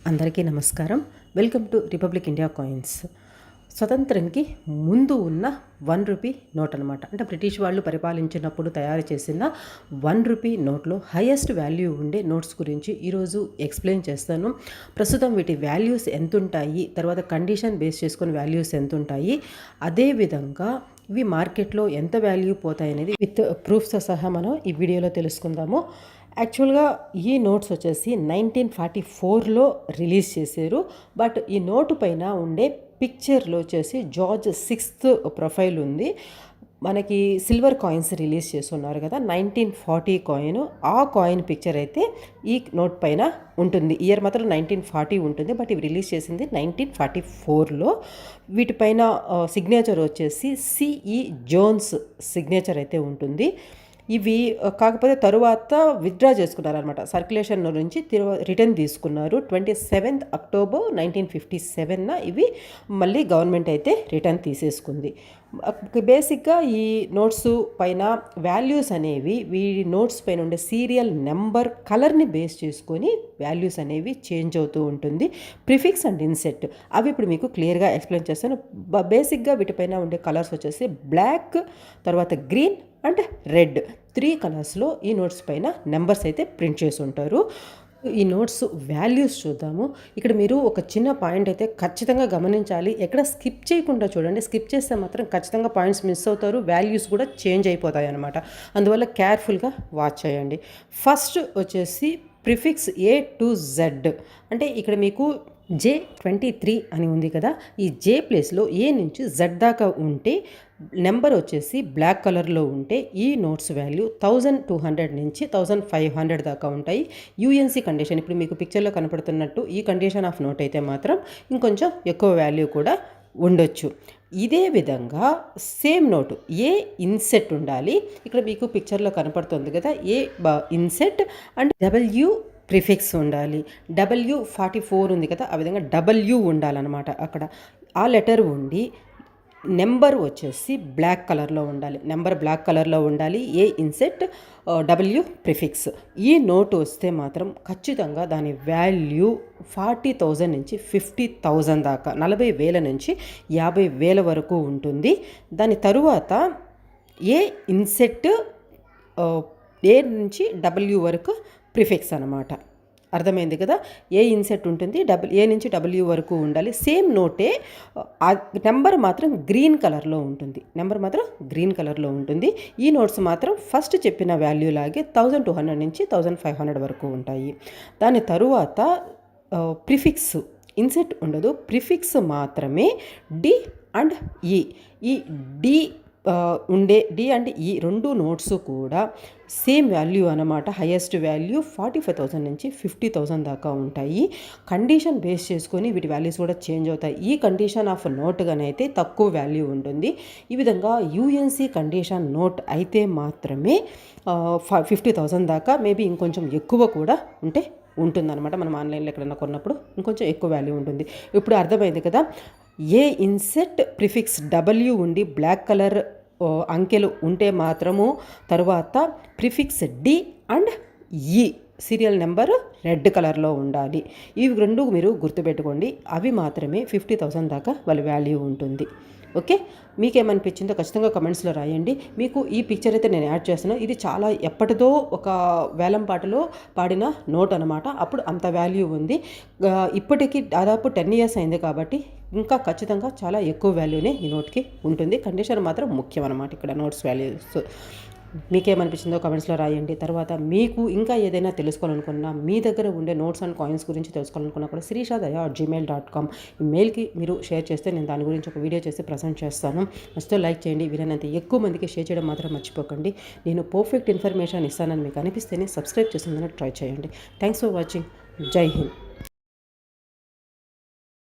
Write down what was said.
అందరికీ నమస్కారం. Welcome to republic India coins. స్వతంత్రానికి ముందు ఉన్న ₹1 నోట్ అనమాట. అంటే బ్రిటిష్ వాళ్ళు పరిపాలించినప్పుడు తయారు చేసిన ₹1 నోట్లో హైయెస్ట్ వాల్యూ ఉండే నోట్స్ గురించి ఈరోజు ఎక్స్ప్లెయిన్ చేస్తాను. ప్రస్తుతం వీటి వాల్యూస్ ఎంత ఉంటాయి, తర్వాత కండిషన్ బేస్ చేసుకుని వాల్యూస్ ఎంత ఉంటాయి, అదేవిధంగా ఇవి మార్కెట్లో ఎంత వాల్యూ పోతాయి అనేది విత్ ప్రూఫ్స్తో సహా మనం ఈ వీడియోలో తెలుసుకుందాము. యాక్చువల్గా ఈ నోట్స్ వచ్చేసి 1944లో రిలీజ్ చేశారు. బట్ ఈ నోటు పైన ఉండే పిక్చర్లో వచ్చేసి జార్జ్ 6th ప్రొఫైల్ ఉంది. మనకి సిల్వర్ కాయిన్స్ రిలీజ్ చేస్తున్నారు కదా, 1940 కాయిన్, ఆ కాయిన్ పిక్చర్ అయితే ఈ నోట్ పైన ఉంటుంది. ఇయర్ మాత్రం 1940 ఉంటుంది, బట్ ఇవి రిలీజ్ చేసింది 1944లో. వీటిపైన సిగ్నేచర్ వచ్చేసి సిఈ జోన్స్ సిగ్నేచర్ అయితే ఉంటుంది. ఇవి కాకపోతే తరువాత విత్డ్రా చేసుకున్నారనమాట, సర్క్యులేషన్ నుంచి రిటర్న్ తీసుకున్నారు. 27th October 1957న ఇవి మళ్ళీ గవర్నమెంట్ అయితే రిటర్న్ తీసేసుకుంది. బేసిక్గా ఈ నోట్స్ పైన వాల్యూస్ అనేవి వీడి నోట్స్ పైన ఉండే సీరియల్ నెంబర్ కలర్ని బేస్ చేసుకొని వాల్యూస్ అనేవి చేంజ్ అవుతూ ఉంటుంది. ప్రిఫిక్స్ అండ్ ఇన్సెట్ అవి ఇప్పుడు మీకు క్లియర్గా ఎక్స్ప్లెయిన్ చేస్తాను. బేసిక్గా వీటిపైన ఉండే కలర్స్ వచ్చేసి బ్లాక్, తర్వాత గ్రీన్ అండ్ రెడ్, 3 కలర్స్లో ఈ నోట్స్ పైన నెంబర్స్ అయితే ప్రింట్ చేసి ఉంటారు. ఈ నోట్స్ వాల్యూస్ చూద్దాము. ఇక్కడ మీరు ఒక చిన్న పాయింట్ అయితే ఖచ్చితంగా గమనించాలి, ఎక్కడ స్కిప్ చేయకుండా చూడండి. స్కిప్ చేస్తే మాత్రం ఖచ్చితంగా పాయింట్స్ మిస్ అవుతారు, వాల్యూస్ కూడా చేంజ్ అయిపోతాయి అన్నమాట. అందువల్ల కేర్ఫుల్గా వాచ్ చేయండి. ఫస్ట్ వచ్చేసి ప్రిఫిక్స్ A to Z. అంటే ఇక్కడ మీకు J23 అని ఉంది కదా, ఈ J ప్లేస్లో A నుంచి Z దాకా ఉంటే నెంబర్ వచ్చేసి బ్లాక్ కలర్లో ఉంటే ఈ నోట్స్ వాల్యూ 1200 నుంచి 1500 దాకా ఉంటాయి. యూఎన్సీ కండిషన్ ఇప్పుడు మీకు పిక్చర్లో కనపడుతున్నట్టు ఈ కండిషన్ ఆఫ్ నోట్ అయితే మాత్రం ఇంకొంచెం ఎక్కువ వాల్యూ కూడా ఉండొచ్చు. ఇదే విధంగా సేమ్ నోటు ఏ ఇన్సెట్ ఉండాలి. ఇక్కడ మీకు పిక్చర్లో కనపడుతుంది కదా, ఏ ఇన్సెట్ అండ్ డబ్ల్యూ ప్రిఫిక్స్ ఉండాలి. W44 ఉంది కదా, ఆ విధంగా W ఉండాలన్నమాట. అక్కడ ఆ లెటర్ ఉండి నెంబర్ వచ్చేసి బ్లాక్ కలర్లో ఉండాలి. నెంబర్ బ్లాక్ కలర్లో ఉండాలి. ఏ ఇన్సెట్, W ప్రిఫిక్స్. ఈ నోట్ వస్తే మాత్రం ఖచ్చితంగా దాని వాల్యూ 40,000 నుంచి 50,000 దాకా, 40,000 నుంచి 50,000 వరకు ఉంటుంది. దాని తరువాత ఏ ఇన్సెట్, ఏ నుంచి W వరకు ప్రిఫిక్స్ అనమాట. అర్థమైంది కదా, ఏ ఇన్సెట్ ఉంటుంది, ఏ నుంచి W వరకు ఉండాలి. సేమ్ నోటే, నెంబర్ మాత్రం గ్రీన్ కలర్లో ఉంటుంది. నెంబర్ మాత్రం గ్రీన్ కలర్లో ఉంటుంది. ఈ నోట్స్ మాత్రం ఫస్ట్ చెప్పిన వాల్యూ లాగే 1200 నుంచి 1500 వరకు ఉంటాయి. దాని తరువాత ప్రిఫిక్స్, ఇన్సెట్ ఉండదు, ప్రిఫిక్స్ మాత్రమే డి అండ్ ఈ. ఈ డి ఉండే డి అండ్ ఈ 2 నోట్స్ కూడా సేమ్ వాల్యూ అనమాట. హైయెస్ట్ వాల్యూ 45,000 నుంచి 50,000 దాకా ఉంటాయి. కండిషన్ బేస్ చేసుకొని వీటి వాల్యూస్ కూడా చేంజ్ అవుతాయి. ఈ కండిషన్ ఆఫ్ నోట్గానైతే తక్కువ వాల్యూ ఉంటుంది. ఈ విధంగా యూఎన్సీ కండిషన్ నోట్ అయితే మాత్రమే 50,000 దాకా, మేబీ ఇంకొంచెం ఎక్కువ కూడా ఉంటుందన్నమాట. మనం ఆన్లైన్లో ఎక్కడైనా కొన్నప్పుడు ఇంకొంచెం ఎక్కువ వాల్యూ ఉంటుంది. ఇప్పుడు అర్థమైంది కదా, ఏ ఇన్సెట్ ప్రిఫిక్స్ W ఉండి బ్లాక్ కలర్ అంకెలు ఉంటే మాత్రము, తర్వాత ప్రిఫిక్స్ డి అండ్ ఈ సీరియల్ నెంబర్ రెడ్ కలర్లో ఉండాలి. ఇవి 2 మీరు గుర్తుపెట్టుకోండి. అవి మాత్రమే 50,000 దాకా వాళ్ళ వాల్యూ ఉంటుంది. ఓకే, మీకేమనిపించిందో ఖచ్చితంగా కమెంట్స్లో రాయండి. మీకు ఈ పిక్చర్ అయితే నేను యాడ్ చేస్తున్నాను. ఇది చాలా ఎప్పటిదో ఒక వేలం పాటలో పాడిన నోట్ అనమాట. అప్పుడు అంత వాల్యూ ఉంది. ఇప్పటికీ దాదాపు 10 years అయింది కాబట్టి ఇంకా ఖచ్చితంగా చాలా ఎక్కువ వాల్యూనే ఈ నోట్కి ఉంటుంది. కండిషన్ మాత్రం ముఖ్యం అనమాట ఇక్కడ నోట్స్ వాల్యూస్. మీకేమనిపించిందో కమెంట్స్లో రాయండి. తర్వాత మీకు ఇంకా ఏదైనా తెలుసుకోవాలనుకున్నా, మీ దగ్గర ఉండే నోట్స్ అండ్ కాయిన్స్ గురించి తెలుసుకోవాలనుకున్నా కూడా srishadaya@gmail.com ఈ మెయిల్కి మీరు షేర్ చేస్తే నేను దాని గురించి ఒక వీడియో చేసి ప్రజెంట్ చేస్తాను. నచ్చితే లైక్ చేయండి, వీలైనంత ఎక్కువ మందికి షేర్ చేయడం మాత్రం మర్చిపోకండి. నేను పర్ఫెక్ట్ ఇన్ఫర్మేషన్ ఇస్తానని మీకు అనిపిస్తేనే సబ్స్క్రైబ్ చేసిందని ట్రై చేయండి. Thanks for watching. జై హింద్.